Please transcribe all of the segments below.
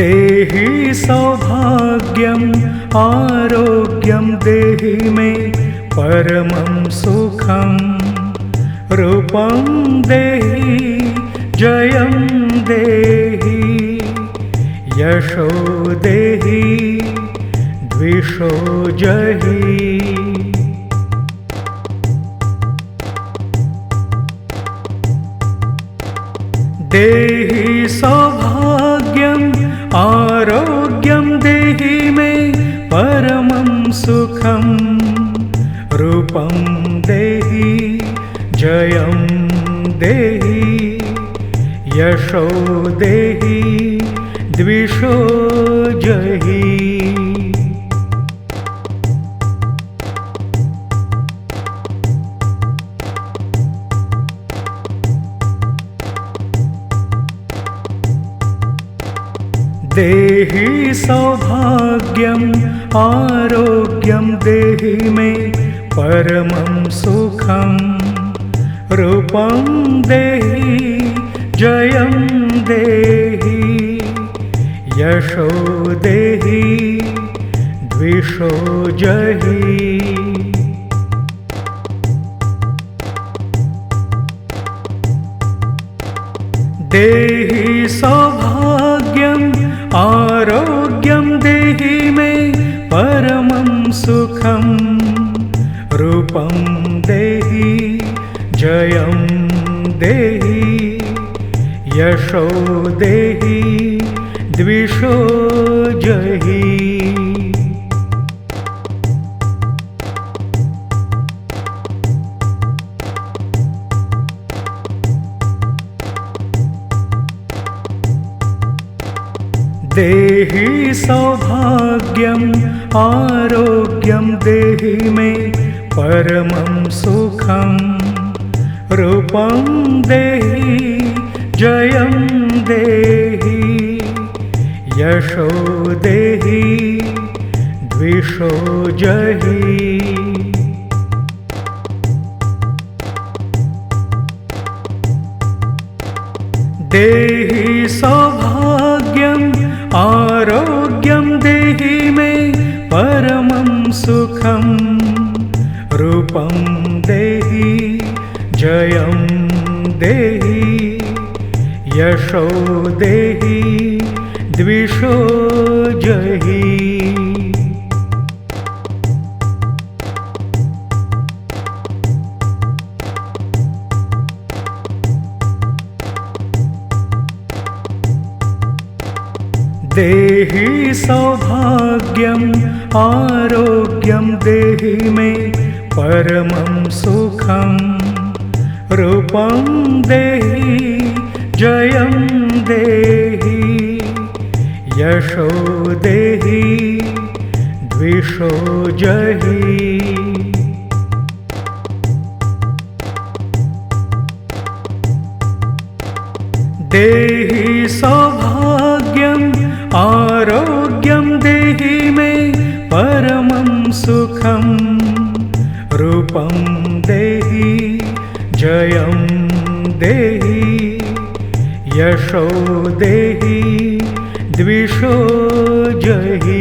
देहि सौभाग्यम् आरोग्यं देहि मे परमं सुखं रूपं देहि जयं देहि यशो देहि द्विषो जहि। देहि सौभाग्यम् आरोग्यं देहि मे परमं सुखं रूपं देहि जयं देहि यशो देहि द्विषो जहि। देहि सौभाग्यम् आरोग्यं देहि मे परमं सुखं रूपं देहि जयं देहि यशो देहि द्विषो जहि। देहि सौभाग्यम् आरोग्यं देहि मे परमं सुखं रूपं देहि जयं देहि यशो देहि द्विषो जहि। देहि सौभाग्यम् आरोग्यं देहि मे परमं सुखं रूपं देहि जयं देहि यशो देहि द्विषो जहि। देहि सौभाग्यम् आरोग्यं देहि मे परमं सुखं रूपं देहि जयं देहि यशो देहि द्विषो जहि। देहि सौभाग्यम् आरोग्यं देहि मे परमं सुखं रूपं देहि जयं देहि यशो देहि द्विषो जहि। देहि सौभाग्यम् आरोग्यं देहि मे परमं सुखं रूपं देहि जयं देहि यशो देहि द्विषो जहि।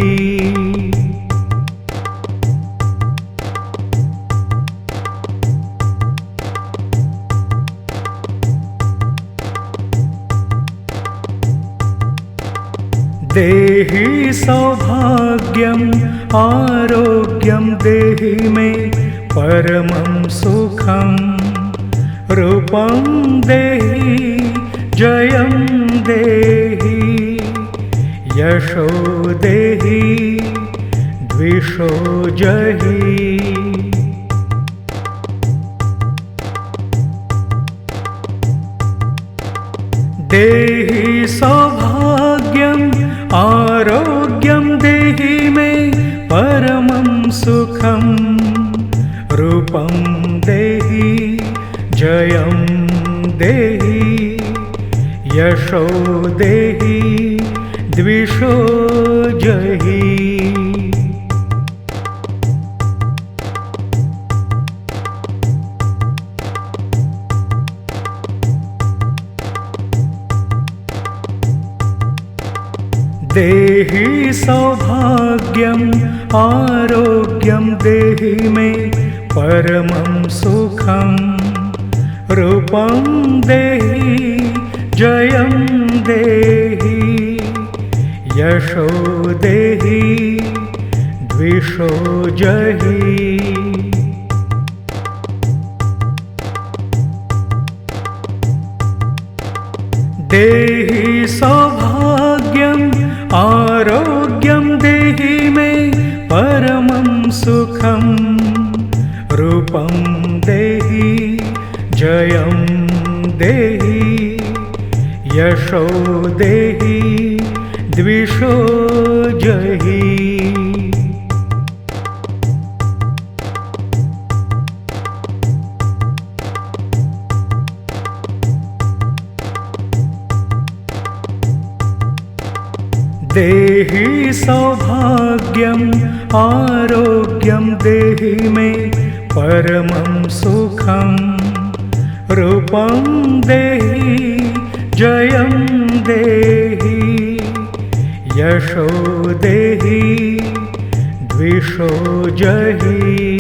देहि सौभाग्यम् आरोग्यं देहि मे परमं सुखं रूपं देहि जयं देहि यशो देहि द्विषो जहि। देहि सौभाग्यम् आरोग्यं देहि मे परमं सुखं रूपं देहि जयं देहि यशो देहि द्विषो जहि। देहि सौभाग्यम् आरोग्यं देहि मे परमं सुखं रूपं देहि जयं देहि यशो देहि द्विषो जहि देहि सौभाग्यम् आरोग्यं देहि मे परमं सुखं रूपं देहि जयं देहि यशो देहि द्विषो जहि देहि सौभाग्यम् आरोग्यं देहि मे परमं सुखं रूपं देहि जयं देहि यशो देहि द्विषो जहि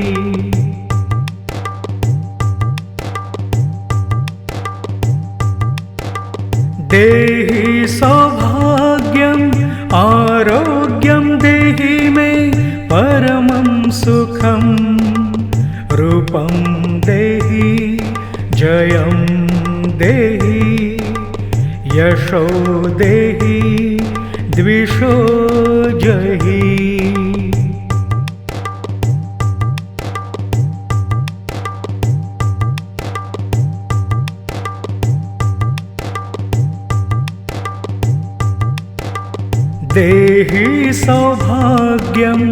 देहि सौभाग्यम् आरोग्यं देहि मे परमं सुखं रूपं देहि जयं देहि यशो देहि द्विषो जहि देहि सौभाग्यम्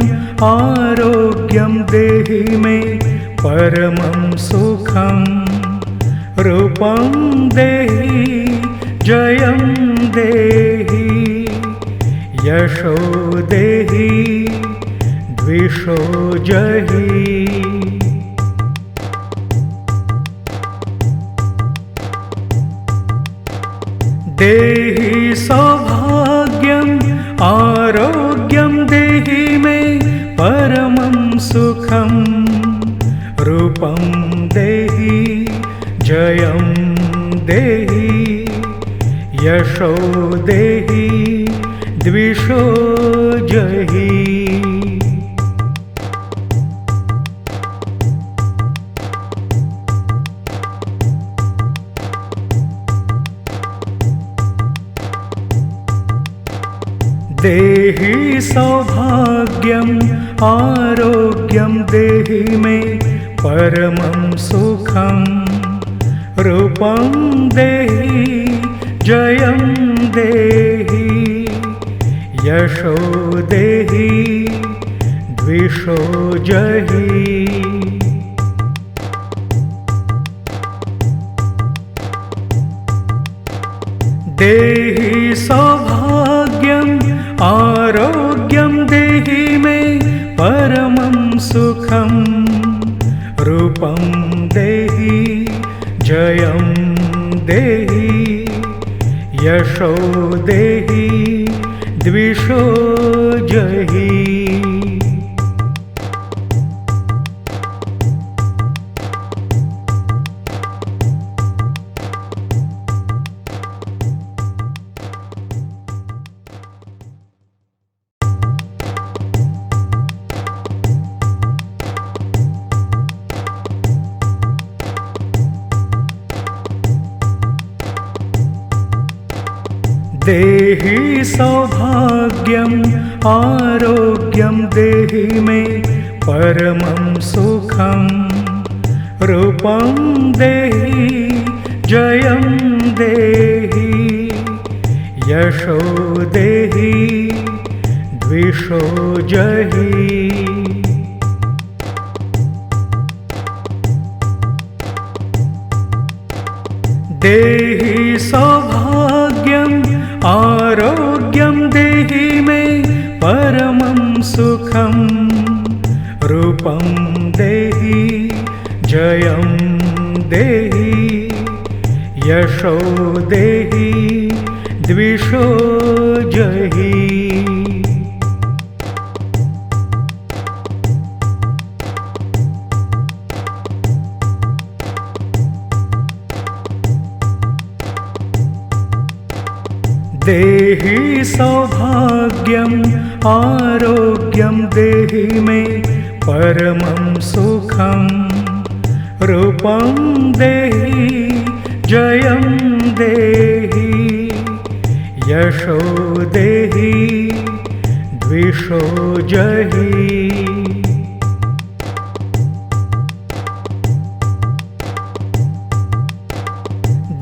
आरोग्यं देहि मे परमं सुखं रूपं देहि जयं देहि यशो देहि द्विषो जहि देहि सौभाग्यम् आरोग्यं देहि मे परमं सुखं रूपं देहि जयं देहि यशो देहि द्विषो जहि देहि सौभाग्यम् आरोग्यं देहि मे परमं सुखं रूपं देहि जयं देहि यशो देहि द्विषो जहि देहि सौभाग्यम् आरोग्यं देहि मे परमं सुखं रूपं देहि जयं देहि यशो देहि द्विषो जहि देहि सौभाग्यम् आरोग्यं देहि मे परमं सुखं रूपं देहि जयं देहि यशो देहि द्विषो जहि देहि सौभाग्यम् आरोग्यं देहि मे परमं सुखं रूपं देहि जयं देहि यशो देहि द्विषो जहि देहि सौभाग्यम् आरोग्यं देहि मे परमं सुखं रूपं देहि जयं देहि यशो देहि द्विषो जहि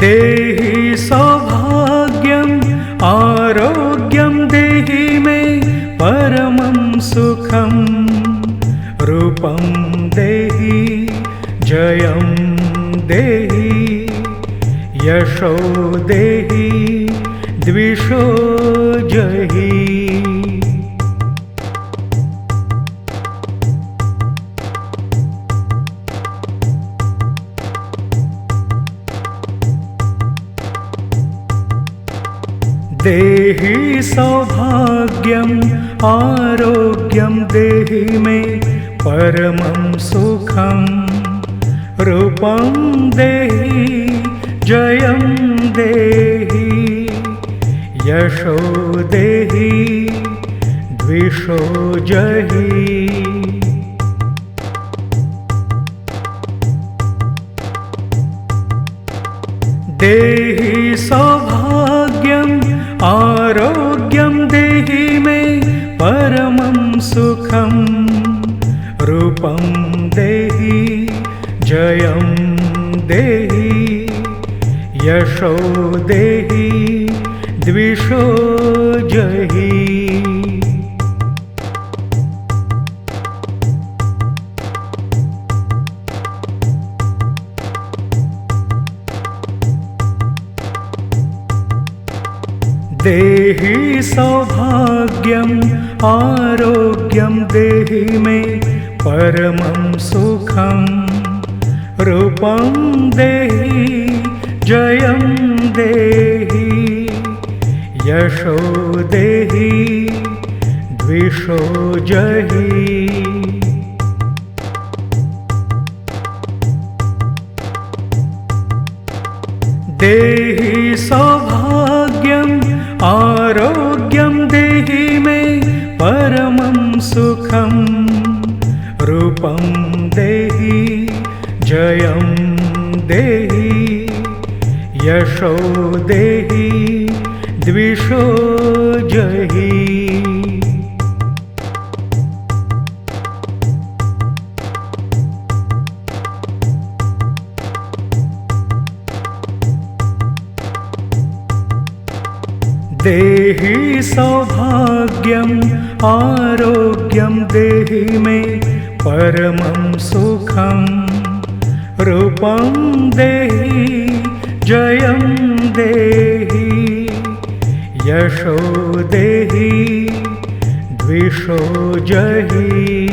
देहि सौभाग्यम् आरोग्यं देहि मे परमं सुखं रूपं देहि जयं देहि यशो देहि द्विषो जहि देहि सौभाग्यम् आरोग्यं देहि मे परमं सुखं रूपं देहि जयं देहि यशो देहि द्विषो जहि देहि सौभाग्यम् आरोग्यं देहि मे परमं सुखं रूपं देहि जयं देहि यशो देहि द्विषो जहि देहि सौभाग्यम् आरोग्यं देहि मे परमं सुखं रूपं देहि जयं देहि यशो देहि द्विषो जहि देहि सौभाग्यम् आरोग्यं देहि मे परमं सुखं रूपं देहि जयं देहि यशो देहि द्विषो जहि देहि सौभाग्यम् आरोग्यं देहि मे परमं सुखं रूपं देहि जयं देहि यशो देहि द्विषो जहि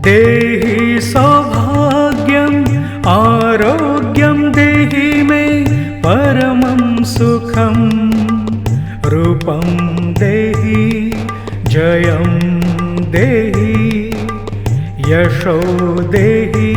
देहि सौभाग्यम् आरोग्यं देहि मे परमं सुखं रूपं देहि जयं देहि यशो देहि